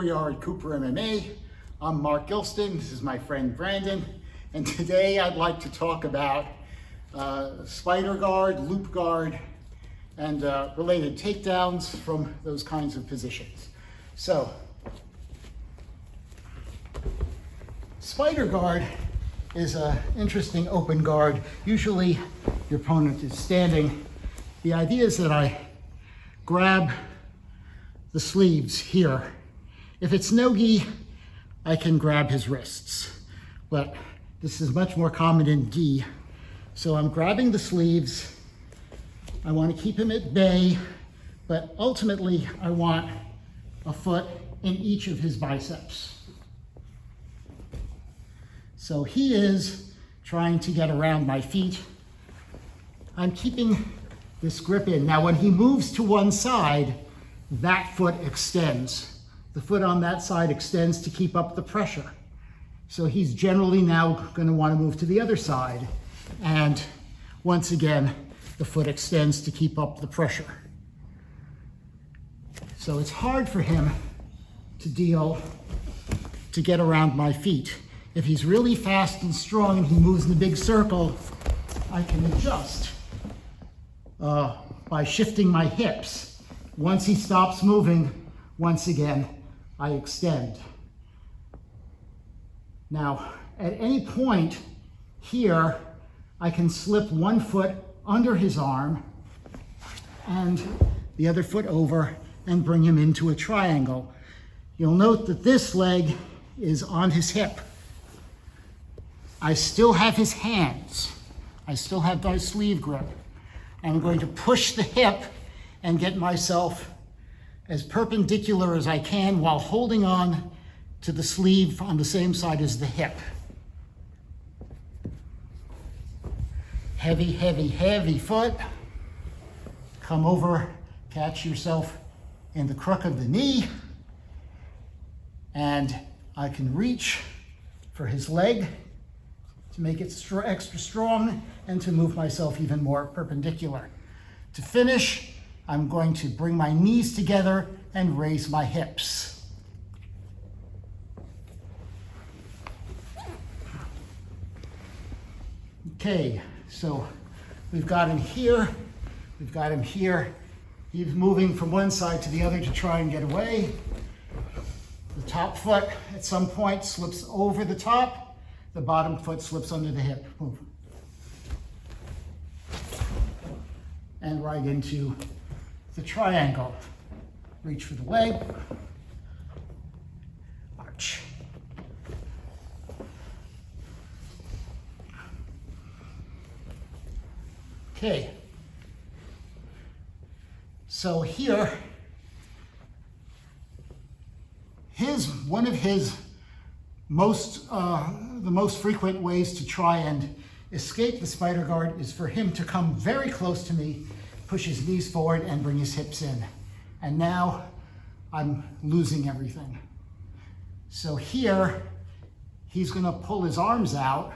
Schoolyard Cooper MMA. I'm Mark Gilston, this is my friend Brandon, and today I'd like to talk about spider guard, loop guard, and related takedowns from those kinds of positions. So, spider guard is an interesting open guard. Usually your opponent is standing. The idea is that I grab the sleeves here. If it's no-gi, I can grab his wrists, but this is much more common in gi. So I'm grabbing the sleeves. I want to keep him at bay, but ultimately I want a foot in each of his biceps. So he is trying to get around my feet. I'm keeping this grip in. Now when he moves to one side, that foot extends. The foot on that side extends to keep up the pressure. So he's generally now going to want to move to the other side. And once again, the foot extends to keep up the pressure. So it's hard for him to get around my feet. If he's really fast and strong and he moves in a big circle, I can adjust by shifting my hips. Once he stops moving, once again, I extend. Now, at any point here, I can slip one foot under his arm and the other foot over and bring him into a triangle. You'll note that this leg is on his hip. I still have his hands. I still have my sleeve grip. I'm going to push the hip and get myself as perpendicular as I can while holding on to the sleeve on the same side as the hip. Heavy, heavy, heavy foot. Come over, catch yourself in the crook of the knee, and I can reach for his leg to make it extra strong and to move myself even more perpendicular. To finish, I'm going to bring my knees together and raise my hips. Okay, so we've got him here, we've got him here. He's moving from one side to the other to try and get away. The top foot at some point slips over the top, the bottom foot slips under the hip. Move. And right into the triangle. Reach for the leg. Arch. Okay. So here, one of his the most frequent ways to try and escape the spider guard is for him to come very close to me, push his knees forward and bring his hips in. And now I'm losing everything. So here, he's gonna pull his arms out,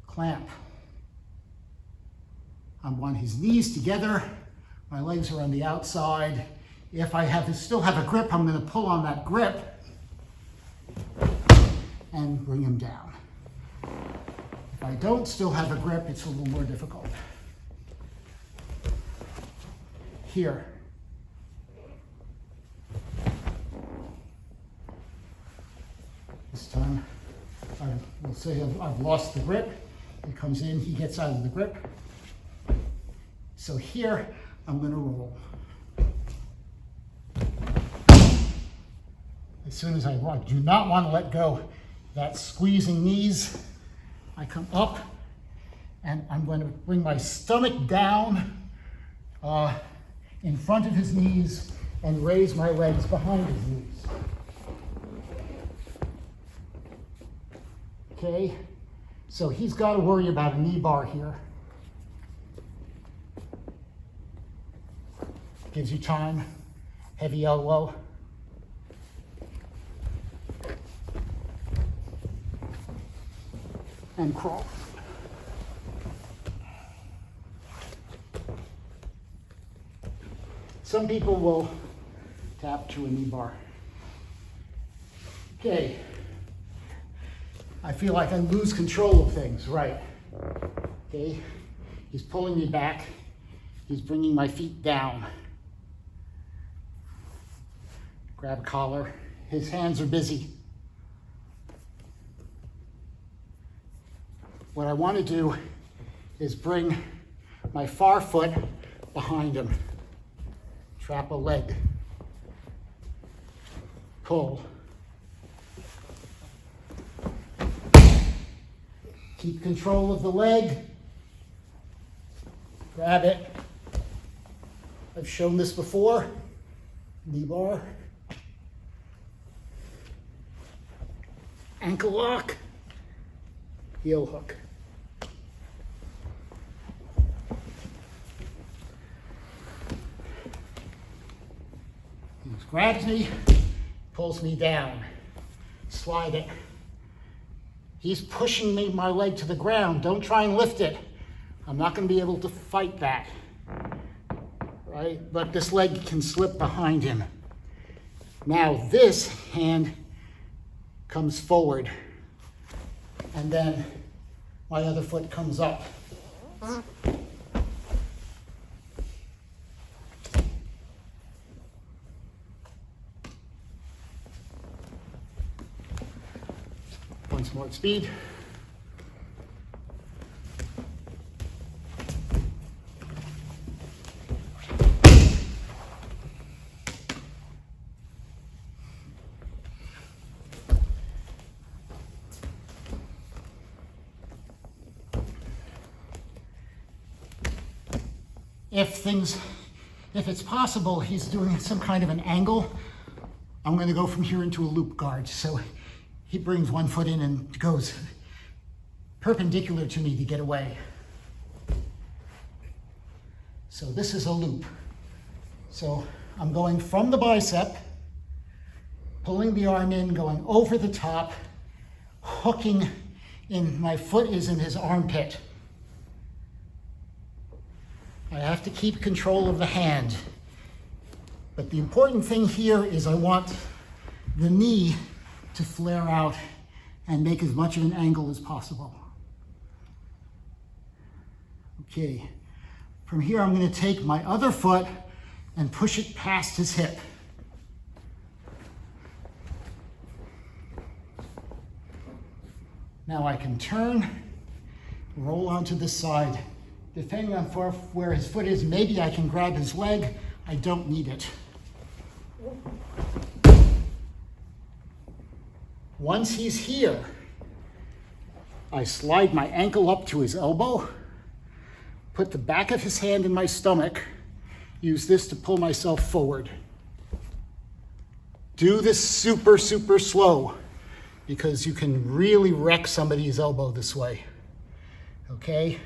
clamp. I want his knees together, my legs are on the outside. If I still have a grip, I'm gonna pull on that grip and bring him down. If I don't still have a grip, it's a little more difficult. Here. This time, we'll say I've lost the grip. He comes in, he gets out of the grip. So here, I'm gonna roll. As soon as I do not want to let go that squeezing knees, I come up and I'm going to bring my stomach down in front of his knees and raise my legs behind his knees. Okay, so he's got to worry about a knee bar here. Gives you time, heavy elbow. And crawl. Some people will tap to a knee bar. Okay. I feel like I lose control of things, right? Okay. He's pulling me back. He's bringing my feet down. Grab a collar. His hands are busy. What I want to do is bring my far foot behind him. Trap a leg. Pull. Keep control of the leg. Grab it. I've shown this before. Knee bar. Ankle lock. Heel hook. He grabs me, pulls me down. Slide it. He's pushing my leg to the ground. Don't try and lift it. I'm not going to be able to fight that. Right? But this leg can slip behind him. Now this hand comes forward. And then my other foot comes up. Once more at speed. If it's possible, he's doing some kind of an angle, I'm going to go from here into a loop guard. So he brings one foot in and goes perpendicular to me to get away. So this is a loop. So I'm going from the bicep, pulling the arm in, going over the top, hooking in, my foot is in his armpit. I have to keep control of the hand. But the important thing here is I want the knee to flare out and make as much of an angle as possible. Okay, from here I'm going to take my other foot and push it past his hip. Now I can turn, roll onto the side. Depending on where his foot is, maybe I can grab his leg. I don't need it. Once he's here, I slide my ankle up to his elbow, put the back of his hand in my stomach, use this to pull myself forward. Do this super, super slow because you can really wreck somebody's elbow this way. Okay?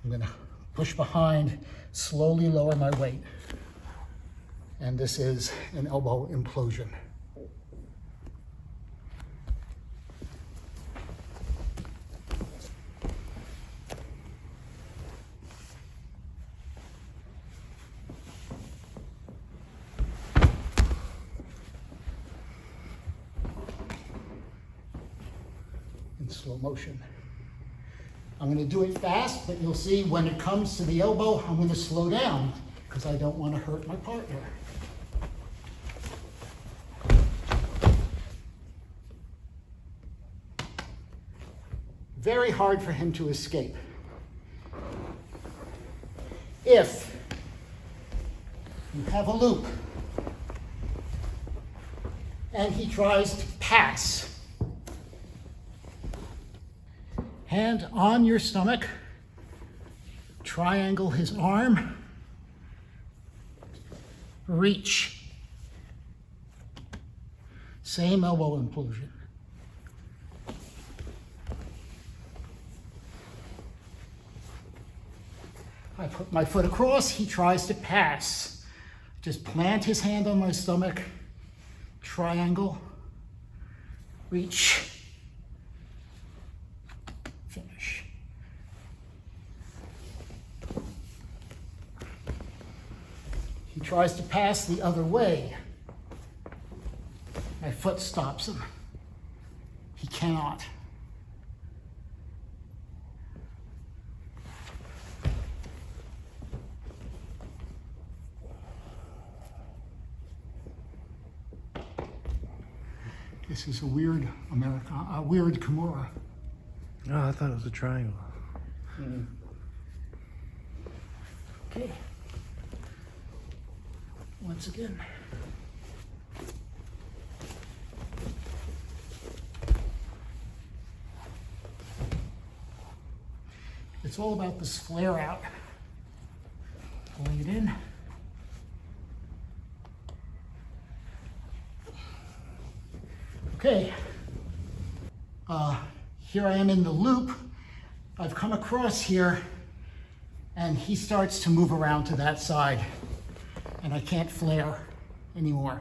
I'm going to push behind, slowly lower my weight. And this is an elbow implosion. In slow motion. I'm going to do it fast, but you'll see when it comes to the elbow, I'm going to slow down because I don't want to hurt my partner. Very hard for him to escape. If you have a loop and he tries to pass, hand on your stomach, triangle his arm, reach. Same elbow implosion. I put my foot across, he tries to pass. Just plant his hand on my stomach, triangle, reach. Finish. He tries to pass the other way. foot stops him. He cannot. This is a weird weird Kimura. Oh, I thought it was a triangle. Okay. Once again. It's all about this flare out. Pulling it in. Okay. Here I am in the loop. I've come across here and he starts to move around to that side and I can't flare anymore.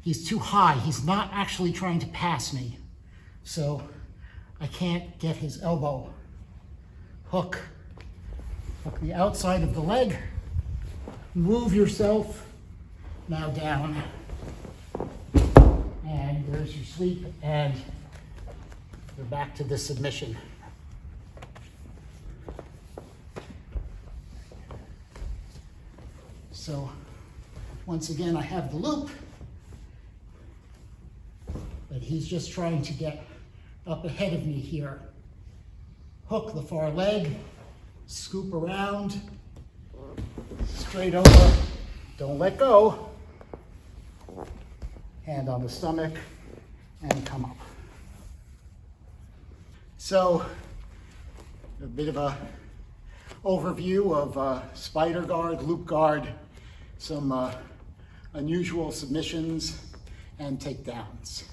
He's too high. He's not actually trying to pass me. So I can't get his elbow. Hook the outside of the leg. Move yourself. Now down. And there's your sweep, and you're back to the submission. So once again, I have the loop, but he's just trying to get up ahead of me here. Hook the far leg, scoop around, straight over, don't let go. Hand on the stomach, and come up. So, a bit of a overview of spider guard, loop guard, some unusual submissions and takedowns.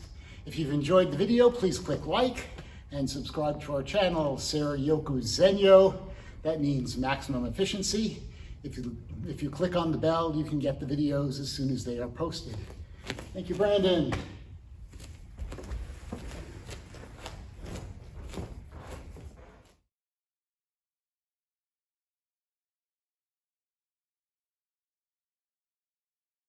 If you've enjoyed the video, please click like and subscribe to our channel, Seryoku Zenyo. That means maximum efficiency. If you click on the bell, you can get the videos as soon as they are posted. Thank you, Brandon.